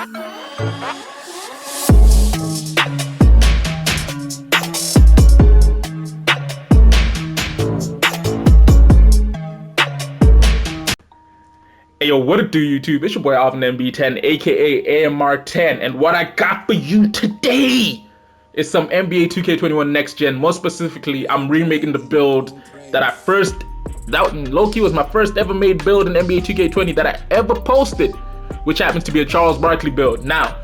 Hey yo, what it do, YouTube? It's your boy Alvin MB10, aka AMR10, and what I got for you today is some NBA 2K21 Next Gen. More specifically, I'm remaking the build that low-key was my first ever made build in NBA 2K20 that I ever posted, which happens to be a Charles Barkley build. Now,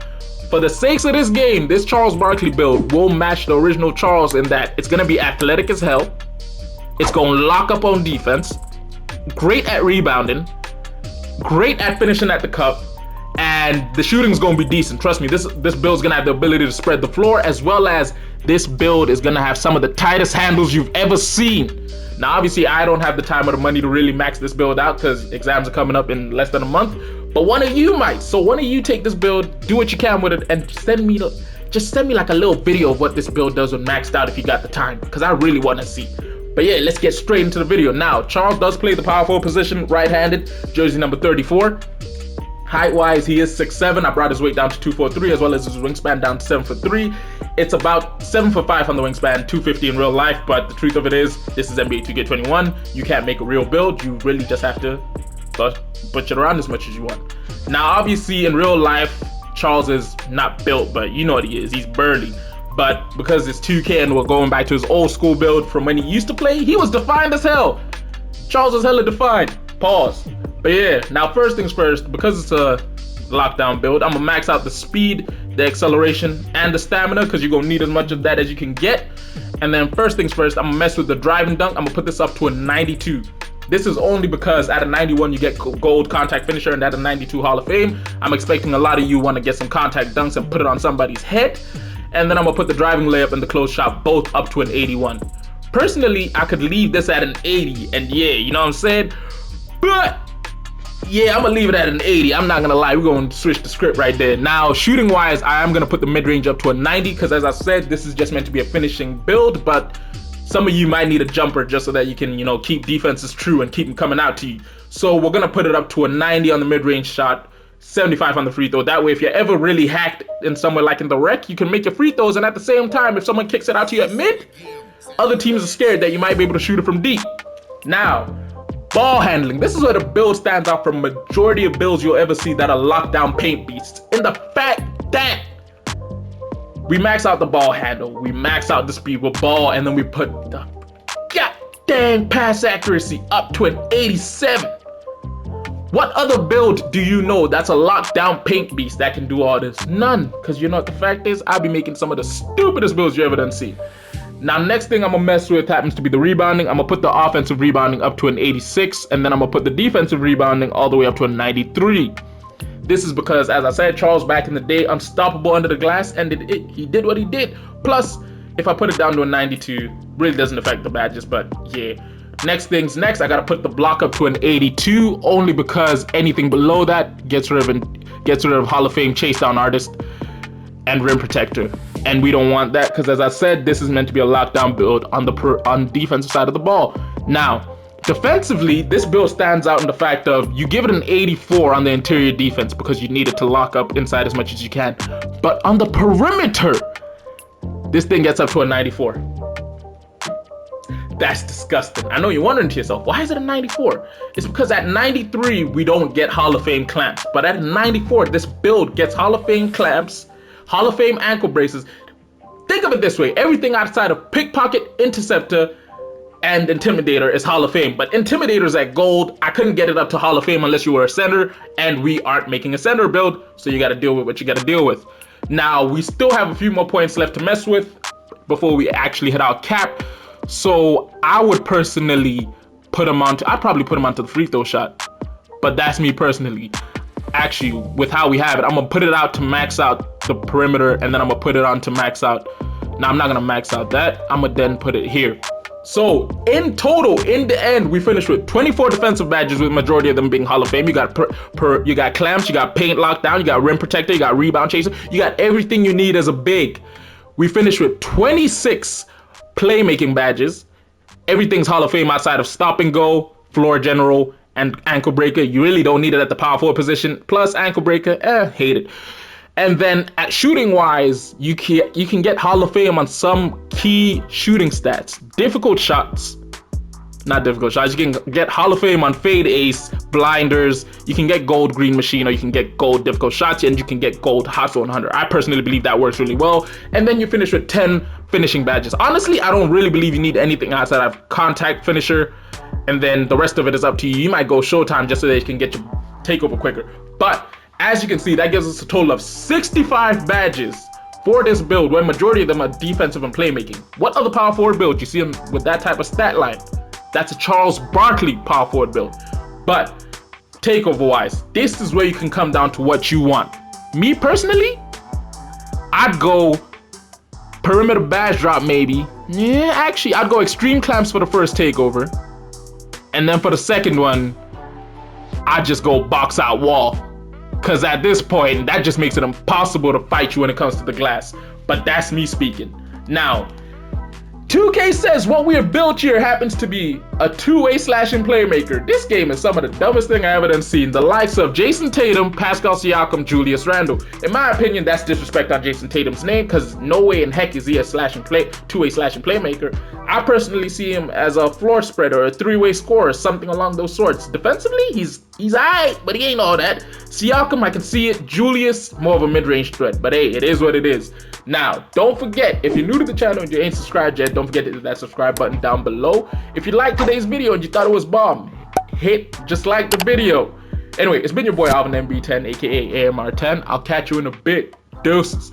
for the sakes of this game, this Charles Barkley build will match the original Charles in that it's gonna be athletic as hell, it's gonna lock up on defense, great at rebounding, great at finishing at the cup, and the shooting's gonna be decent. Trust me, this build's gonna have the ability to spread the floor, as well as this build is gonna have some of the tightest handles you've ever seen. Now, obviously, I don't have the time or the money to really max this build out because exams are coming up in less than a month, but one of you might. So one of you take this build, do what you can with it, and just send me like a little video of what this build does when maxed out if you got the time, because I really want to see. But yeah, let's get straight into the video. Now, Charles does play the power forward position, right-handed, jersey number 34. Height-wise, he is 6'7". I brought his weight down to 243, as well as his wingspan down to 7'3". It's about 7'5" on the wingspan, 250 in real life, but the truth of it is, this is NBA 2K21. You can't make a real build. You really just have to butch it around as much as you want. Now, obviously, in real life, Charles is not built, but you know what he is. He's burly. But because it's 2K and we're going back to his old school build from when he used to play, he was defined as hell. Charles was hella defined. Pause. But yeah, now first things first, because it's a lockdown build, I'm gonna max out the speed, the acceleration, and the stamina, because you're gonna need as much of that as you can get. And then first things first, I'm gonna mess with the driving dunk. I'm gonna put this up to a 92. This is only because at a 91 you get gold contact finisher, and at a 92 Hall of Fame, I'm expecting a lot of you want to get some contact dunks and put it on somebody's head. And then I'm gonna put the driving layup and the close shot both up to an 81. Personally, I could leave this at an 80, and yeah, you know what I'm saying? But yeah, I'm gonna leave it at an 80. I'm not gonna lie, we're gonna switch the script right there. Now, shooting wise, I am gonna put the mid-range up to a 90, because as I said, this is just meant to be a finishing build, but some of you might need a jumper just so that you can, you know, keep defenses true and keep them coming out to you. So we're gonna put it up to a 90 on the mid-range shot, 75 on the free throw. That way, if you're ever really hacked in somewhere like in the rec, you can make your free throws, and at the same time, if someone kicks it out to you at mid, other teams are scared that you might be able to shoot it from deep. Now, ball handling. This is where the build stands out from majority of builds you'll ever see that are lockdown paint beasts. In the fact that we max out the ball handle, we max out the speed with ball, and then we put the god dang pass accuracy up to an 87. What other build do you know that's a lockdown paint beast that can do all this? None, because you know what the fact is, I'll be making some of the stupidest builds you ever done see. Now, next thing I'm gonna mess with happens to be the rebounding. I'm gonna put the offensive rebounding up to an 86, and then I'm gonna put the defensive rebounding all the way up to a 93. This is because, as I said, Charles back in the day, unstoppable under the glass, and he did what he did. Plus, if I put it down to a 92, really doesn't affect the badges, but yeah. Next things next, I gotta put the block up to an 82, only because anything below that gets rid of Hall of Fame chase down artist and rim protector, and we don't want that, because as I said, this is meant to be a lockdown build on the defensive side of the ball. Now, defensively, this build stands out in the fact of you give it an 84 on the interior defense because you need it to lock up inside as much as you can, but on the perimeter, this thing gets up to a 94. That's disgusting. I know you're wondering to yourself, why is it a 94? It's because at 93, we don't get Hall of Fame clamps. But at 94, this build gets Hall of Fame clamps, Hall of Fame ankle braces. Think of it this way. Everything outside of pickpocket, interceptor, and intimidator is Hall of Fame. But intimidator's at gold. I couldn't get it up to Hall of Fame unless you were a center, and we aren't making a center build, so you gotta deal with what you gotta deal with. Now, we still have a few more points left to mess with before we actually hit our cap. So I would personally I'd probably put him onto the free throw shot, but that's me personally. Actually, with how we have it, I'm gonna put it out to max out the perimeter, and then I'm gonna put it on to max out. Now, I'm not gonna max out that. I'm gonna then put it here. So in total, in the end, we finished with 24 defensive badges, with majority of them being Hall of Fame. You got you got clamps, you got paint lockdown, you got rim protector, you got rebound chaser, you got everything you need as a big. We finished with 26 playmaking badges. Everything's Hall of Fame outside of stop and go, floor general, and ankle breaker. You really don't need it at the power forward position. Plus ankle breaker, hate it. And then at shooting wise, you can get Hall of Fame on some key shooting stats. Difficult shots. Not difficult shots. You can get Hall of Fame on fade ace, blinders. You can get gold green machine, or you can get gold difficult shots, and you can get gold hot zone hunter. I personally believe that works really well. And then you finish with 10 finishing badges. Honestly, I don't really believe you need anything outside of contact finisher, and then the rest of it is up to you. You might go showtime just so that you can get your takeover quicker. But as you can see, that gives us a total of 65 badges for this build, where majority of them are defensive and playmaking. What other power forward build you see them with that type of stat line? That's a Charles Barkley power forward build. But takeover wise, this is where you can come down to what you want. Me personally, I'd go perimeter badge drop maybe. Yeah, actually, I'd go extreme clamps for the first takeover. And then for the second one, I'd just go box out wall. Because at this point, that just makes it impossible to fight you when it comes to the glass. But that's me speaking. Now, 2K says what we have built here happens to be a two-way slashing playmaker. This game is some of the dumbest thing I ever done seen. The likes of Jason Tatum, Pascal Siakam, Julius Randle. In my opinion, that's disrespect on Jason Tatum's name, because no way in heck is he a two-way slashing playmaker. I personally see him as a floor spreader, a three-way scorer, something along those sorts. Defensively, he's alright, but he ain't all that. Siakam, I can see it. Julius, more of a mid-range threat, but hey, it is what it is. Now, don't forget, if you're new to the channel and you ain't subscribed yet, don't forget to hit that subscribe button down below. If you liked today's video and you thought it was bomb, hit just like the video. Anyway, it's been your boy Alvin MB10, aka AMR10. I'll catch you in a bit. Deuces.